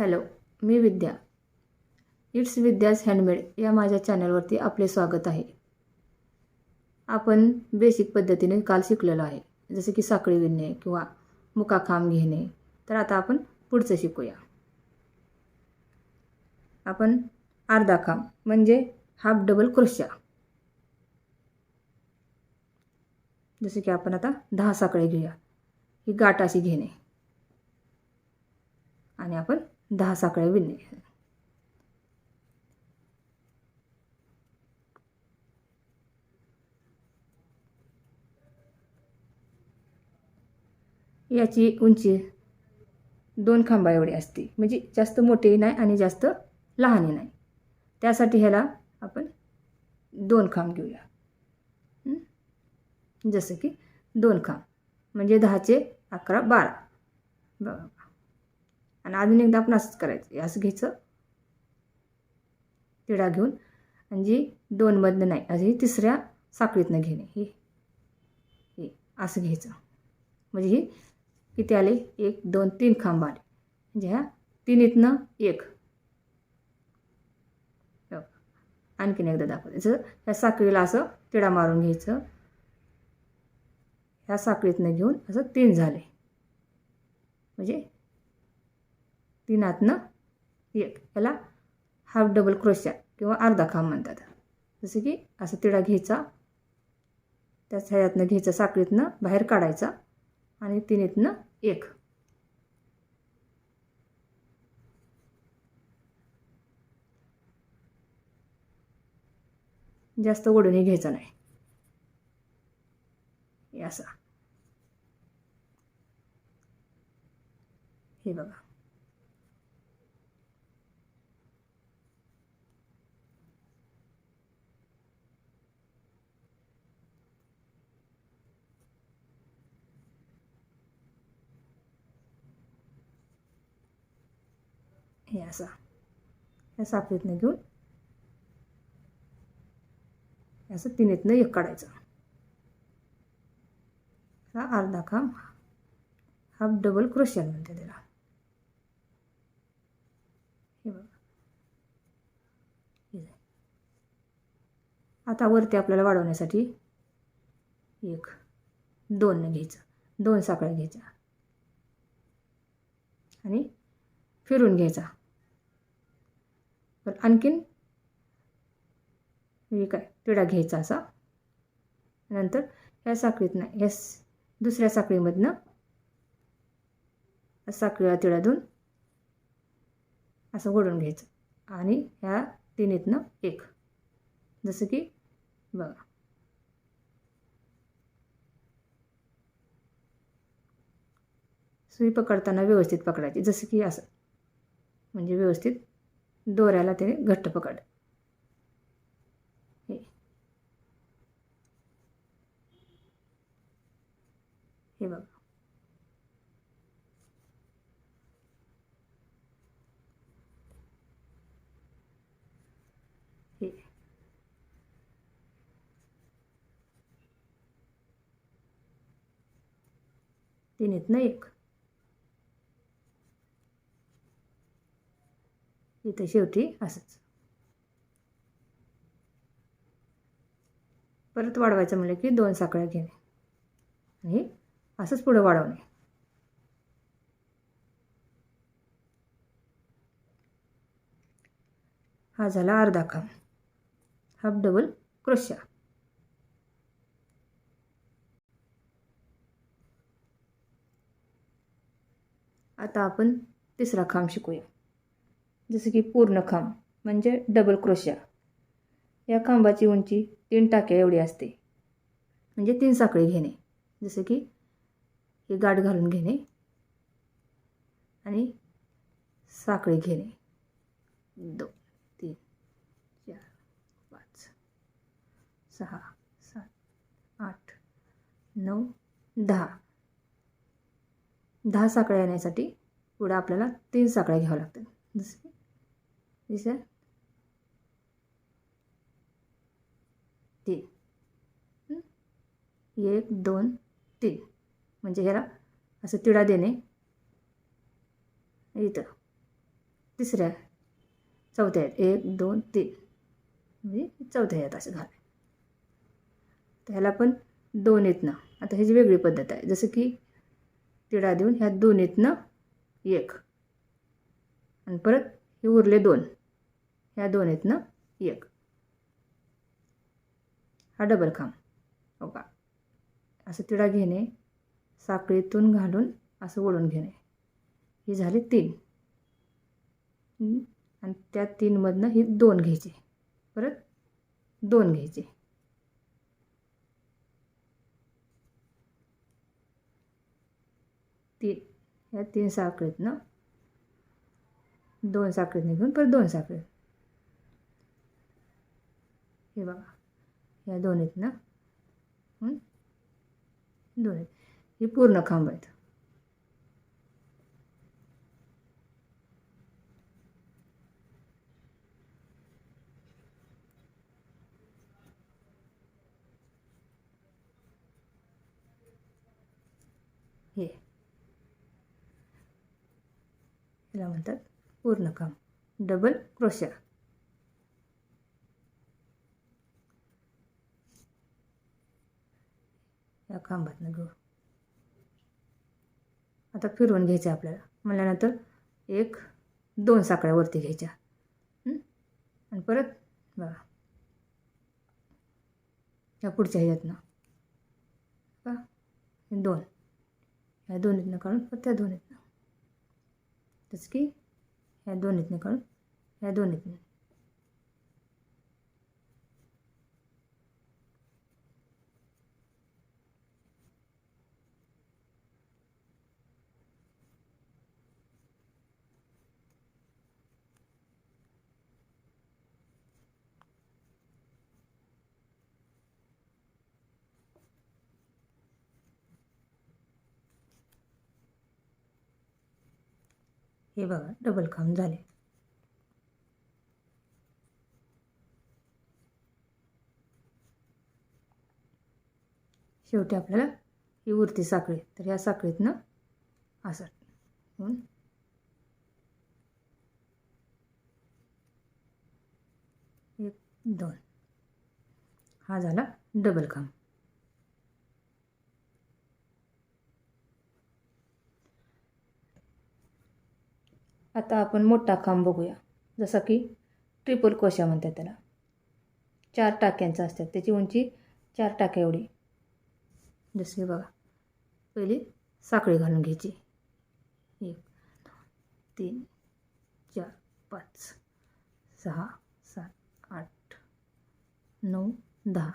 Hello, मी Vidya. It's Vidya's handmade या माझ्या चॅनलवरती आपले स्वागत आहे. आपण बेसिक पद्धतीने काल शिकलेलो आहे, जसे की साखळी विणणे किंवा मुकाखांब घेणे. तर आता आपण पुढचं शिकूया. आपण अर्धा खांब म्हणजे हाफ डबल क्रोशा. जसे की आपण आता 10 साखळी घेऊया. ही गाठ अशी घेणे आणि आपण 10 साखळ्या विणणे. याची उंची 2 खांबा एवढी असते, म्हणजे जास्त मोठेही नाही आणि जास्त लहानही नाही. त्यासाठी ह्याला आपण 2 खांब घेऊया. जसं की 2 खांब म्हणजे 10चे 11 12. बघा, आणि अजून एकदा आपण असंच करायचं. असं घ्यायचं, तिडा घेऊन, आणि जी 2 मधनं नाही अशी तिसऱ्या साखळीतनं घेणे. हे असं घ्यायचं. म्हणजे ही किती आले? 1 2 3 खांब आले. म्हणजे ह्या 3तनं 1. आणखीन एकदा दाखवायचं. ह्या साखळीला असं तिडा मारून घ्यायचं. ह्या साखळीतनं घेऊन असं 3 झाले, म्हणजे 3तनं 1. याला हाफ डबल क्रोशा किंवा अर्धा खांब म्हणतात. जसं की असं तिडा घ्यायचा, त्याच ह्यातनं घ्यायचं, साखळीतनं बाहेर काढायचा आणि 3तनं 1. जास्त ओढूनही घ्यायचं नाही. असा हे बघा. हे असा ह्या साखळीतनं घेऊन असं 3तनं 1 काढायचं. हा अर्धा खांब हाफ डबल क्रोशा म्हणते त्याला. हे बघा. आता वरती आपल्याला वाढवण्यासाठी 1 2 घ्यायचं. 2 साखळ्या घ्यायच्या आणि फिरून घ्यायचा. पण आणखीन काय तिडा घ्यायचा असा. नंतर ह्या साखळीतनं ह्या दुसऱ्या साखळीमधनं साखळीला तिडा देऊन असं ओढून घ्यायचं आणि ह्या 3तनं 1. जसं की बघा. सुई पकडताना व्यवस्थित पकडायची, जसं की असं, म्हणजे व्यवस्थित दोऱ्याला ते घट्ट पकड. हे बघा. हे 3तनं 1. इथं शेवटी असंच. परत वाढवायचं म्हणलं की 2 साखळ्या घेणे आणि असंच पुढं वाढवणे. हा झाला अर्धा खांब हाफ डबल क्रोशा. आता आपण तिसरा खांब शिकूया. जसं की पूर्ण खांब म्हणजे डबल क्रोशा. या खांबाची उंची 3 टाक्या एवढी असते, म्हणजे 3 साखळी घेणे. जसं की हे गाठ घालून घेणे आणि साखळी घेणे. 2 3 4 5 6 7 8 9 10. 10 साखळ्या येण्यासाठी पुढं आपल्याला 3 साखळ्या घ्याव्या लागतात. जसं की दिसतं 3. 1 2 3. म्हणजे ह्याला असं तिडा देणे इथं तिसऱ्या चौथ्या ह्यात 1 2 3 म्हणजे चौथ्या ह्यात असं घालायचं. त्याला पण 2 आता ह्याची वेगळी पद्धत आहे. जसं की तिडा देऊन ह्या 2 1 आणि परत हे उरले 2 ह्या 2 1 हा डबल खांब. हो का, असं तिडा घेणे, साखळीतून घालून असं ओढून घेणे. ही झाली 3 आणि त्या 3मधनं ही 2 घ्यायची, परत 2 घ्यायचे. ह्या 3 साखळीतनं 2 साखळीतनं घेऊन परत 2 साखळीत. हे बघा, ह्या 2 2 ही पूर्ण खांब आहेत. ह्याला म्हणतात पूर्ण खांब, डबल क्रोशा. या खांबातनं घेऊ. आता फिरवून घ्यायचं आपल्याला. म्हणल्यानंतर 1 2 साखळ्या वरती घ्यायच्या आणि परत बघा ह्या पुढच्या ह्याच्यातनं का 2 ह्या 2 काढून परत त्या 2 तसं की ह्या 2 काढून ह्या 2 हे बघा डबल खांब झाले. शेवटी आपल्याला ही उरती साखळी, तर या साखळीतनं असं 1 2 हा झाला डबल खांब. आता आपण मोठा खांब बघूया. जसा की ट्रिपल क्रोशा म्हणतात त्याला. 4 टाक्यांचा असतात, त्याची उंची 4 टाक्या एवढी. जसं की बघा, पहिली साखळी घालून घ्यायची. 1 2 3 4 5 6 7 8 9 10.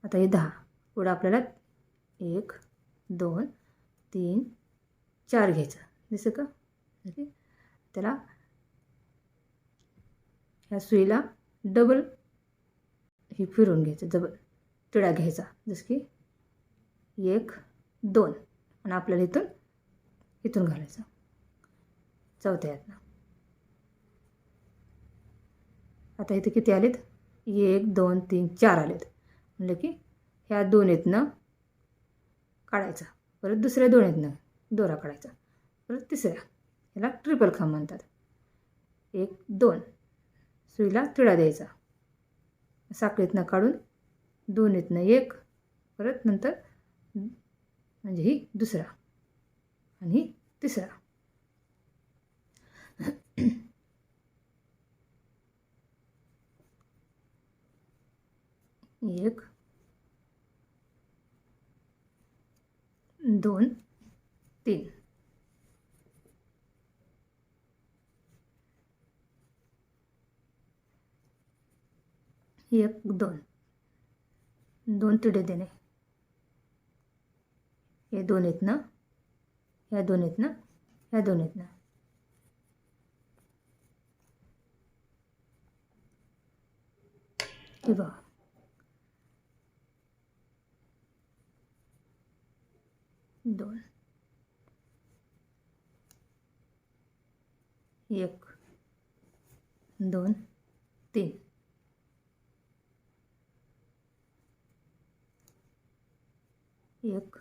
आता हे 10 पुढं आपल्याला 1 2 3 4 घ्यायचं. दिसं का? त्याला ह्या सुईला डबल ही फिरवून घ्यायचं, डबल तिडा घ्यायचा. जसं की 1 2 आणि आपल्याला इथून घालायचं चौथ्या ह्यातनं. आता इथे किती आलेत? 1 2 3 4 आलेत. म्हणलं की ह्या 2 काढायचा, परत दुसऱ्या 2 दोरा काढायचा, परत तिसऱ्या. ह्याला ट्रिपल खांब म्हणतात. 1 2 सुईला तिडा द्यायचा, साखळीतनं काढून 2 1 परत नंतर म्हणजे ही दुसरा आणि ही तिसरा. 1 2 3 1 2 2 तिडे देणे. हे 2 ह्या 2 ह्या 2 हे बघा. 2 1 2 3 1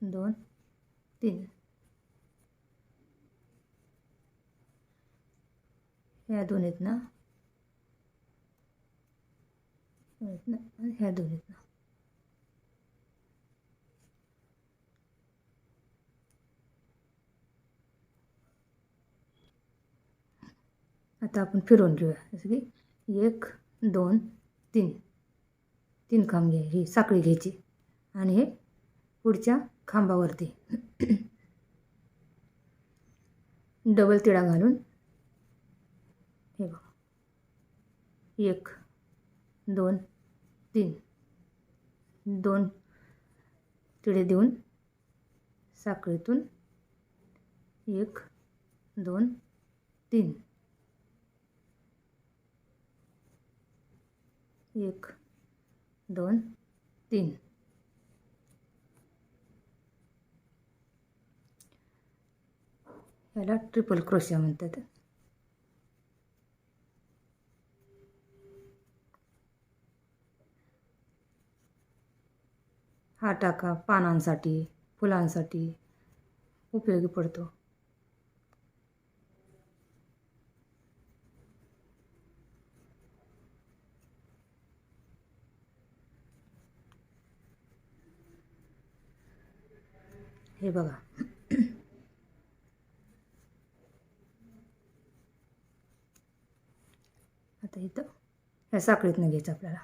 2 3 ह्या दोन आहेत ना, आणि ह्या दोन आहेत ना. आता आपण फिरवून घेऊया. जसं की 1 2 3 3 खांब घ्या, ही साखळी घ्यायची आणि हे पुढच्या खांबावरती डबल तिळा घालून हे बघा 1 2 3 2 तिळे देऊन साखळीतून 1 2 3 1 2 3 याला ट्रिपल क्रोशिया म्हणतात. हा टाका पानांसाठी, फुलांसाठी उपयोगी पडतो. हे बघा आता इथं ह्या साखळीतनं घ्यायचं आपल्याला.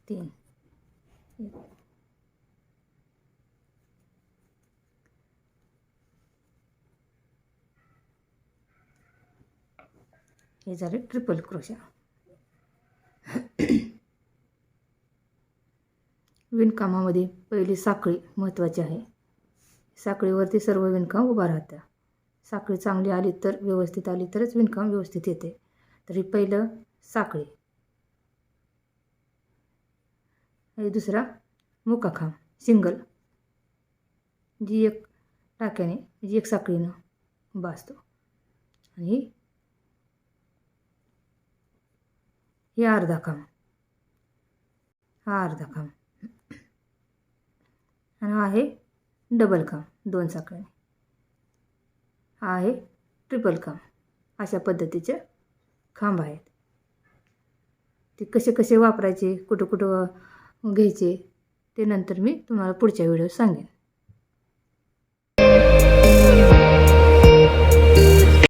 तीन हे झाले ट्रिपल क्रोशिया. विणकामामध्ये पहिली साखळी महत्त्वाची आहे. साखळीवरती सर्व विणकाम उभा राहतं. साखळी चांगली आली तर, व्यवस्थित आली तरच विणकाम व्यवस्थित येते. तरी पहिलं साखळी, आणि दुसरा मुका खांब सिंगल, जी एक टाक्याने जी एक साखळीनं उभा असतो. आणि हे अर्धा खांब, हा अर्धा खांब, आणि हा आहे डबल खांब 2 साखळ्याने. हा आहे ट्रिपल खांब. अशा पद्धतीचे खांब आहेत. ते कसे कसे वापरायचे, कुठं कुठं घ्यायचे ते नंतर मी तुम्हाला पुढच्या व्हिडिओत सांगेन.